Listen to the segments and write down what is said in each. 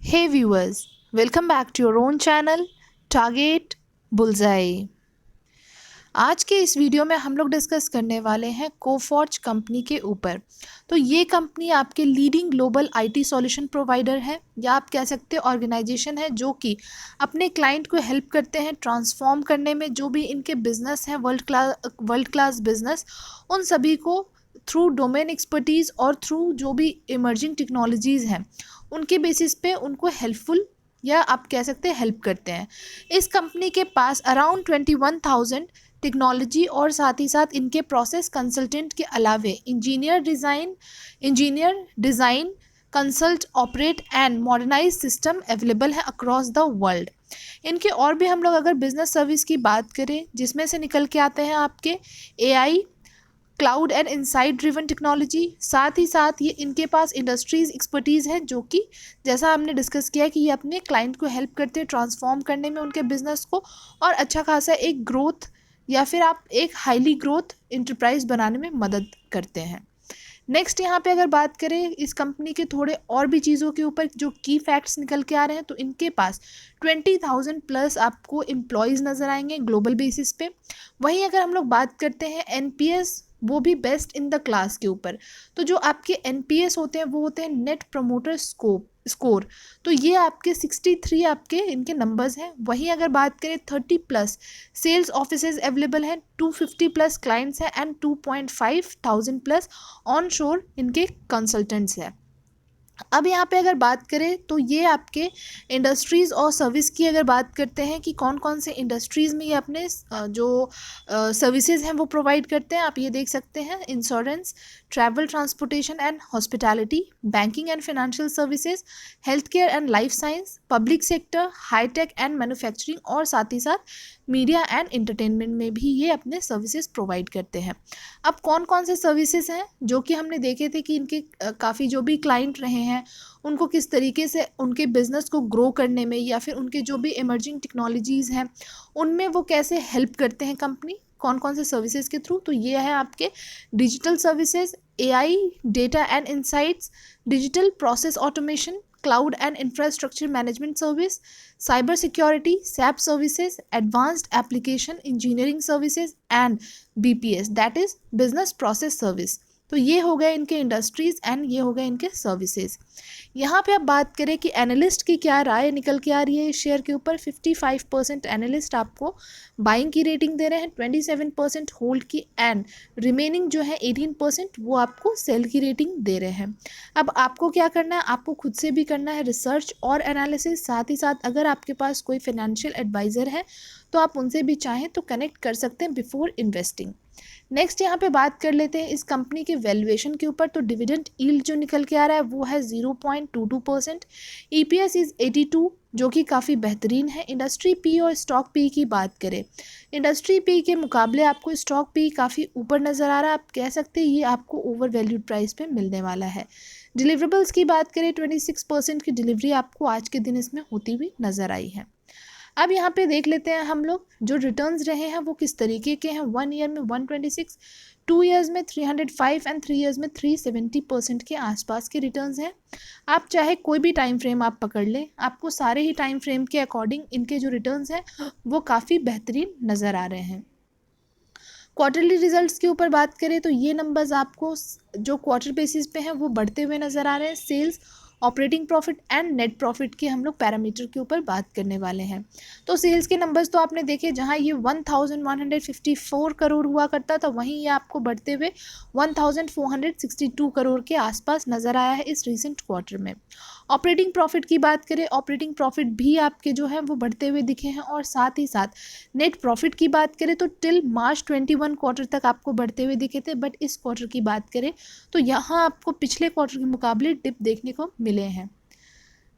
Hey viewers, welcome back to your own channel Target Bullseye। आज के इस video में हम लोग डिस्कस करने वाले हैं कोफॉर्ज कंपनी के ऊपर। तो ये कंपनी आपके leading global IT solution provider है, या आप कह सकते हैं ऑर्गेनाइजेशन है जो कि अपने क्लाइंट को हेल्प करते हैं ट्रांसफॉर्म करने में। जो भी इनके बिजनेस हैं वर्ल्ड क्लास बिजनेस, उन सभी को थ्रू डोमेन एक्सपर्टीज़ और थ्रू जो भी इमर्जिंग टेक्नोलॉजीज़ हैं उनके बेसिस पे उनको हेल्पफुल या आप कह सकते हैं हेल्प करते हैं। इस कंपनी के पास अराउंड 21,000 टेक्नोलॉजी और साथ ही साथ इनके प्रोसेस कंसल्टेंट के अलावे engineer design consult operate and modernise system available है अक्रॉस द वर्ल्ड। इनके और भी हम लोग अगर बिजनेस सर्विस की बात करें, जिसमें से निकल के आते हैं आपके AI, cloud and insight driven technology. साथ ही साथ ये इनके पास इंडस्ट्रीज एक्सपर्टीज़ है जो कि जैसा हमने डिस्कस किया कि ये अपने क्लाइंट को हेल्प करते हैं ट्रांसफॉर्म करने में उनके बिजनेस को, और अच्छा खासा एक ग्रोथ या फिर आप एक हाईली ग्रोथ इंटरप्राइज बनाने में मदद करते हैं। नेक्स्ट यहाँ पे अगर बात करें इस कंपनी के थोड़े और भी चीज़ों के ऊपर जो की फैक्ट्स निकल के आ रहे हैं, तो इनके पास 20,000 प्लस आपको एम्प्लॉयज़ नज़र आएंगे ग्लोबल बेसिस पे। वहीं अगर हम लोग बात करते हैं एनपीएस, वो भी बेस्ट इन द क्लास के ऊपर। तो जो आपके एनपीएस होते हैं वो होते हैं नेट प्रमोटर स्कोर। तो ये आपके 63 आपके इनके नंबर्स हैं। वहीं अगर बात करें 30 प्लस सेल्स ऑफिसेज अवेलेबल हैं, 250 प्लस क्लाइंट्स हैं एंड 2.5 थाउजेंड प्लस ऑन शोर इनके कंसल्टेंट्स हैं। अब यहाँ पे अगर बात करें तो ये आपके इंडस्ट्रीज़ और सर्विस की अगर बात करते हैं कि कौन कौन से इंडस्ट्रीज़ में ये अपने जो सर्विसेज हैं वो प्रोवाइड करते हैं, आप ये देख सकते हैं। Insurance, travel, transportation and hospitality, banking and financial services, health care and life science, public sector, high tech and manufacturing, और साथ ही साथ मीडिया एंड एंटरटेनमेंट में भी ये अपने सर्विसेज प्रोवाइड करते हैं। अब कौन कौन से सर्विसेज हैं जो कि हमने देखे थे कि इनके काफ़ी जो भी क्लाइंट रहे हैं उनको किस तरीके से उनके बिजनेस को ग्रो करने में या फिर उनके जो भी इमर्जिंग टेक्नोलॉजीज़ हैं उनमें वो कैसे हेल्प करते हैं कंपनी कौन कौन से सर्विसेज के थ्रू। तो ये है आपके digital services, AI, data and insights, digital process automation, cloud and infrastructure management service, cyber security, SAP services, advanced application engineering services and BPS, that is business process service. तो ये हो गए इनके इंडस्ट्रीज़ एंड ये हो गए इनके services. यहाँ पे अब बात करें कि एनालिस्ट की क्या राय निकल के आ रही है इस शेयर के ऊपर। 55% एनालिस्ट आपको बाइंग की रेटिंग दे रहे हैं, 27% होल्ड की एंड रिमेनिंग जो है 18% वो आपको सेल की रेटिंग दे रहे हैं। अब आपको क्या करना है, आपको खुद से भी करना है रिसर्च और एनालिसिस। साथ ही साथ अगर आपके पास कोई फाइनेंशियल एडवाइज़र है तो आप उनसे भी चाहें तो कनेक्ट कर सकते हैं बिफोर इन्वेस्टिंग। नेक्स्ट यहाँ पे बात कर लेते हैं इस कंपनी के वैल्यूएशन के ऊपर। तो डिविडेंड यील्ड जो निकल के आ रहा है वो है 0.22%। ईपीएस इज़ 82 जो कि काफ़ी बेहतरीन है। इंडस्ट्री पी और स्टॉक पी की बात करें, इंडस्ट्री पी के मुकाबले आपको स्टॉक पी काफ़ी ऊपर नज़र आ रहा है। आप कह सकते हैं ये आपको ओवर वैल्यूड प्राइस पे मिलने वाला है। डिलीवरेबल्स की बात करें, 26% की डिलीवरी आपको आज के दिन इसमें होती हुई नज़र आई है। अब यहाँ पे देख लेते हैं हम लोग जो रिटर्न्स रहे हैं वो किस तरीके के हैं। 1 ईयर में 126, 2 ईयर्स में 305 एंड 3 ईयर्स में 370% के आसपास के रिटर्न्स हैं। आप चाहे कोई भी टाइम फ्रेम आप पकड़ लें, आपको सारे ही टाइम फ्रेम के अकॉर्डिंग इनके जो रिटर्न्स हैं वो काफ़ी बेहतरीन नज़र आ रहे हैं। क्वार्टरली रिजल्ट्स के ऊपर बात करें तो ये नंबर्स आपको जो क्वार्टर बेसिस पे हैं वो बढ़ते हुए नज़र आ रहे हैं। Sales, operating profit and net profit के हम लोग पैरामीटर के ऊपर बात करने वाले हैं। तो सेल्स के नंबर्स तो आपने देखे, जहां ये 1154 करोड़ हुआ करता था वहीं ये आपको बढ़ते हुए 1462 करोड़ के आसपास नज़र आया है इस रिसेंट क्वार्टर में। ऑपरेटिंग प्रॉफिट की बात करें, ऑपरेटिंग प्रॉफिट भी आपके जो है वो बढ़ते हुए दिखे हैं, और साथ ही साथ नेट प्रॉफिट की बात करें तो टिल मार्च 21 क्वार्टर तक आपको बढ़ते हुए दिखे थे, बट इस क्वार्टर की बात करें तो यहाँ आपको पिछले क्वार्टर के मुकाबले डिप देखने को मिले हैं।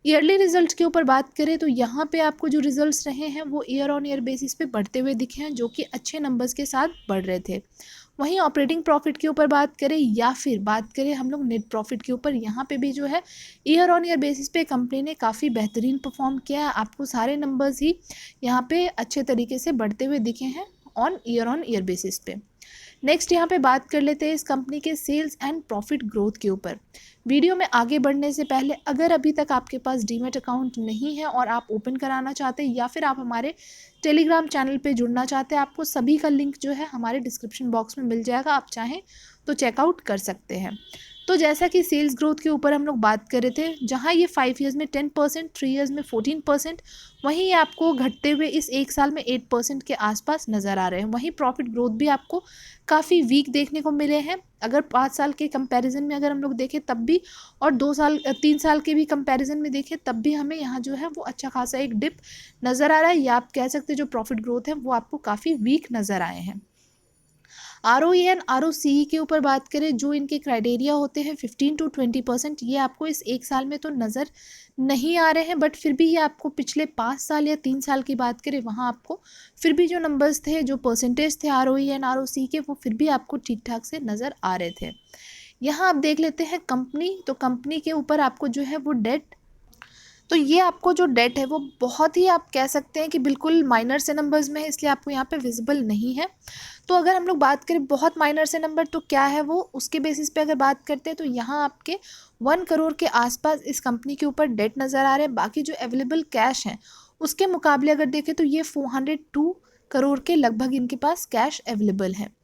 ईयरली रिजल्ट के ऊपर बात करें तो यहाँ पे आपको जो रिजल्ट्स रहे हैं वो ईयर ऑन ईयर बेसिस पे बढ़ते हुए दिखे हैं, जो कि अच्छे नंबर्स के साथ बढ़ रहे थे। वहीं ऑपरेटिंग प्रॉफिट के ऊपर बात करें या फिर बात करें हम लोग नेट प्रॉफिट के ऊपर, यहाँ पे भी जो है ईयर ऑन ईयर बेसिस पे कंपनी ने काफ़ी बेहतरीन परफॉर्म किया है। आपको सारे नंबर्स ही यहाँ पे अच्छे तरीके से बढ़ते हुए दिखे हैं ऑन ईयर बेसिस पे। नेक्स्ट यहाँ पे बात कर लेते हैं इस कंपनी के सेल्स एंड प्रॉफिट ग्रोथ के ऊपर। वीडियो में आगे बढ़ने से पहले अगर अभी तक आपके पास डीमैट अकाउंट नहीं है और आप ओपन कराना चाहते हैं या फिर आप हमारे टेलीग्राम चैनल पे जुड़ना चाहते हैं, आपको सभी का लिंक जो है हमारे डिस्क्रिप्शन बॉक्स में मिल जाएगा, आप चाहें तो चेकआउट कर सकते हैं। तो जैसा कि सेल्स ग्रोथ के ऊपर हम लोग बात कर रहे थे, जहां ये 5 ईयर्स में 10%, 3 ईयर्स में 14%, वहीं ये आपको घटते हुए इस एक साल में 8% के आसपास नज़र आ रहे हैं। वहीं प्रॉफिट ग्रोथ भी आपको काफ़ी वीक देखने को मिले हैं, अगर 5 साल के कंपैरिजन में अगर हम लोग देखें तब भी, और 3 साल के भी कंपैरिजन में देखें तब भी हमें यहाँ जो है वो अच्छा खासा एक डिप नज़र आ रहा है, या आप कह सकते हैं जो प्रॉफिट ग्रोथ है वो आपको काफ़ी वीक नज़र आए हैं। ROE एंड ROCE के ऊपर बात करें, जो इनके क्राइटेरिया होते हैं 15 to 20%, ये आपको इस एक साल में तो नज़र नहीं आ रहे हैं, बट फिर भी ये आपको पिछले 5 साल या 3 साल की बात करें वहाँ आपको फिर भी जो नंबर्स थे, जो परसेंटेज थे ROE एंड ROCE के, वो फिर भी आपको ठीक ठाक से नज़र आ रहे थे। यहाँ आप देख लेते हैं कंपनी, तो कंपनी के ऊपर आपको जो है वो डेट, तो ये आपको जो डेट है वो बहुत ही आप कह सकते हैं कि बिल्कुल माइनर से नंबर्स में है, इसलिए आपको यहाँ पे विजिबल नहीं है। तो अगर हम लोग बात करें बहुत माइनर से नंबर तो क्या है वो, उसके बेसिस पे अगर बात करते हैं तो यहाँ आपके 1 करोड़ के आसपास इस कंपनी के ऊपर डेट नज़र आ रहे हैं। बाकी जो अवेलेबल कैश हैं उसके मुकाबले अगर देखें तो ये 402 करोड़ के लगभग इनके पास कैश अवेलेबल है।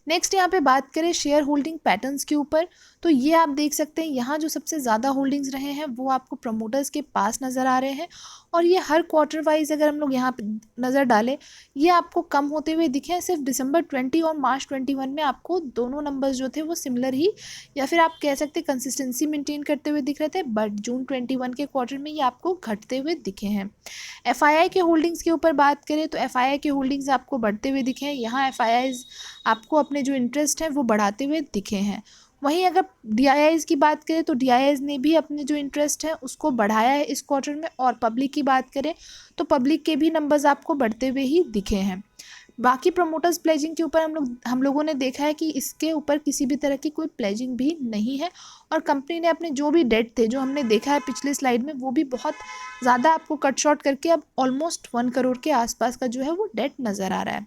नेक्स्ट यहाँ पे बात करें शेयर होल्डिंग पैटर्न्स के ऊपर, तो ये आप देख सकते हैं यहाँ जो सबसे ज़्यादा होल्डिंग्स रहे हैं वो आपको प्रमोटर्स के पास नज़र आ रहे हैं, और ये हर क्वार्टर वाइज अगर हम लोग यहाँ पे नज़र डालें ये आपको कम होते हुए दिखे हैं। सिर्फ दिसंबर 20 और मार्च 21 में आपको दोनों नंबर्स जो थे वो सिमिलर ही, या फिर आप कह सकते हैं कंसिस्टेंसी मेंटेन करते हुए दिख रहे थे, बट जून 21 के क्वार्टर में ये आपको घटते हुए दिखे हैं। FII के होल्डिंग्स के ऊपर बात करें तो FII के होल्डिंग्स आपको बढ़ते हुए दिखे हैं, यहाँ FIIs आपको अपने जो इंटरेस्ट है वो बढ़ाते हुए दिखे हैं। वहीं अगर DIIs की बात करें तो DIIs ने भी अपने जो इंटरेस्ट है उसको बढ़ाया है इस क्वार्टर में, और पब्लिक की बात करें तो पब्लिक के भी नंबर्स आपको बढ़ते हुए ही दिखे हैं। बाकी प्रमोटर्स प्लेजिंग के ऊपर हम लोगों ने देखा है कि इसके ऊपर किसी भी तरह की कोई प्लेजिंग भी नहीं है, और कंपनी ने अपने जो भी डेट थे जो हमने देखा है पिछले स्लाइड में वो भी बहुत ज़्यादा आपको कट शॉर्ट करके अब ऑलमोस्ट 1 करोड़ के आसपास का जो है वो डेट नज़र आ रहा है।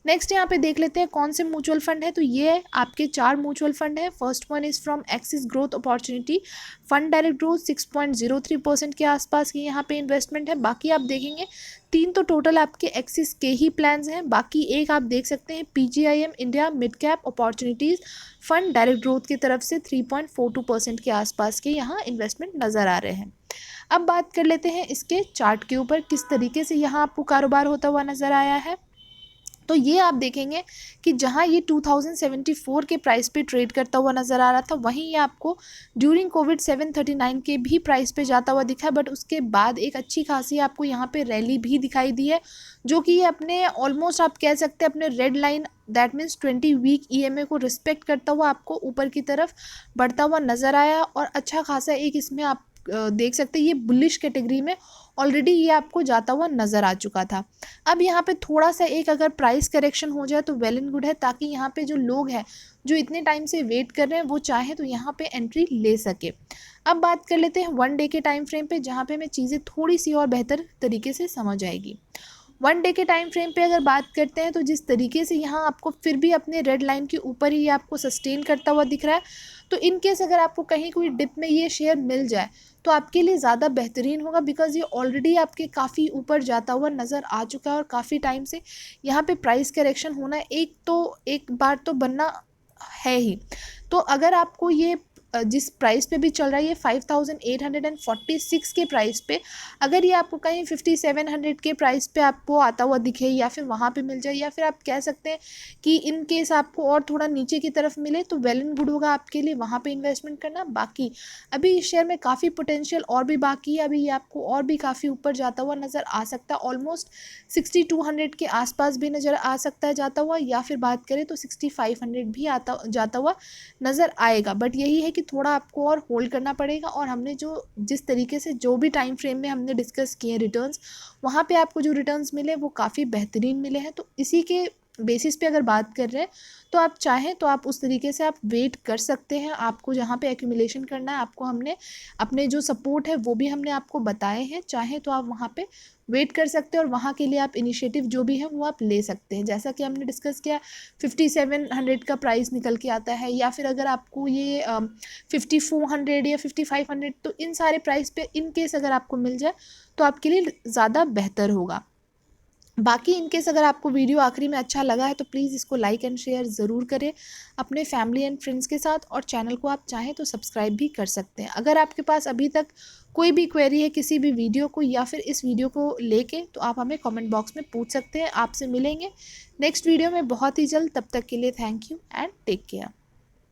नेक्स्ट यहाँ पे देख लेते हैं कौन से म्यूचुअल फंड है, तो ये आपके 4 म्यूचुअल फंड है। First one is from axis growth opportunity fund, direct growth 6.03% के आसपास की यहाँ पे इन्वेस्टमेंट है। बाकी आप देखेंगे 3 तो टोटल आपके एक्सिस के ही प्लान्स हैं, बाकी एक आप देख सकते हैं PGIM India mid cap opportunities fund, direct growth की तरफ से 3.42% के आसपास के यहाँ इन्वेस्टमेंट नज़र आ रहे हैं। अब बात कर लेते हैं इसके चार्ट के ऊपर, किस तरीके से यहाँ आपको कारोबार होता हुआ नज़र आया है। तो ये आप देखेंगे कि जहाँ ये 2074 के प्राइस पे ट्रेड करता हुआ नज़र आ रहा था, वहीं ये आपको ड्यूरिंग कोविड 739 के भी प्राइस पे जाता हुआ दिखा है, बट उसके बाद एक अच्छी खासी आपको यहाँ पे रैली भी दिखाई दी है, जो कि ये अपने ऑलमोस्ट आप कह सकते हैं अपने red line that means 20 week EMA को रिस्पेक्ट करता हुआ आपको ऊपर की तरफ बढ़ता हुआ नज़र आया, और अच्छा खासा एक इसमें आप देख सकते हैं ये बुलिश कैटेगरी में ऑलरेडी ये आपको जाता हुआ नज़र आ चुका था। अब यहाँ पे थोड़ा सा एक अगर प्राइस करेक्शन हो जाए तो वेल एंड गुड है, ताकि यहाँ पे जो लोग हैं जो इतने टाइम से वेट कर रहे हैं वो चाहे तो यहाँ पे एंट्री ले सके। अब बात कर लेते हैं 1 डे के टाइम फ्रेम पे, जहाँ पे हमें चीज़ें थोड़ी सी और बेहतर तरीके से समझ आएगी। 1 डे के टाइम फ्रेम पे अगर बात करते हैं तो जिस तरीके से यहाँ आपको फिर भी अपने रेड लाइन के ऊपर ही आपको सस्टेन करता हुआ दिख रहा है, तो इन केस अगर आपको कहीं कोई डिप में ये शेयर मिल जाए तो आपके लिए ज़्यादा बेहतरीन होगा, बिकॉज़ ये ऑलरेडी आपके काफ़ी ऊपर जाता हुआ नज़र आ चुका है, और काफ़ी टाइम से यहाँ पे प्राइस करेक्शन होना एक बार तो बनना है ही। तो अगर आपको ये जिस प्राइस पे भी चल रहा है ये 5846 के प्राइस पे, अगर ये आपको कहीं 5700 के प्राइस पे आपको आता हुआ दिखे या फिर वहाँ पे मिल जाए, या फिर आप कह सकते हैं कि इन केस आपको और थोड़ा नीचे की तरफ मिले तो वेल एंड गुड होगा आपके लिए वहाँ पे इन्वेस्टमेंट करना। बाकी अभी इस शेयर में काफ़ी पोटेंशियल और भी बाकी है, अभी ये आपको और भी काफ़ी ऊपर जाता हुआ नज़र आ सकता है, ऑलमोस्ट 6200 के आसपास भी नज़र आ सकता है जाता हुआ, या फिर बात करें तो 6500 भी जाता हुआ नज़र आएगा। बट यही है कि थोड़ा आपको और होल्ड करना पड़ेगा, और हमने जिस तरीके से जो भी टाइम फ्रेम में हमने डिस्कस किए रिटर्न्स, वहाँ पे आपको जो रिटर्न्स मिले वो काफ़ी बेहतरीन मिले हैं। तो इसी के बेसिस पे अगर बात कर रहे हैं तो आप चाहें तो आप उस तरीके से आप वेट कर सकते हैं। आपको जहाँ पे एक्यूमुलेशन करना है, आपको हमने अपने जो सपोर्ट है वो भी हमने आपको बताए हैं, चाहें तो आप वहाँ पे वेट कर सकते हैं और वहाँ के लिए आप इनिशिएटिव जो भी है वो आप ले सकते हैं। जैसा कि हमने डिस्कस किया 5700 का प्राइस निकल के आता है, या फिर अगर आपको ये 5400 या 5500, तो इन सारे प्राइस पे इन केस अगर आपको मिल जाए तो आपके लिए ज़्यादा बेहतर होगा। बाकी इनकेस अगर आपको वीडियो आखिरी में अच्छा लगा है तो प्लीज़ इसको लाइक एंड शेयर ज़रूर करें अपने फैमिली एंड फ्रेंड्स के साथ, और चैनल को आप चाहें तो सब्सक्राइब भी कर सकते हैं। अगर आपके पास अभी तक कोई भी क्वेरी है किसी भी वीडियो को या फिर इस वीडियो को लेके, तो आप हमें कमेंट बॉक्स में पूछ सकते हैं। आपसे मिलेंगे नेक्स्ट वीडियो में बहुत ही जल्द। तब तक के लिए thank you and take care.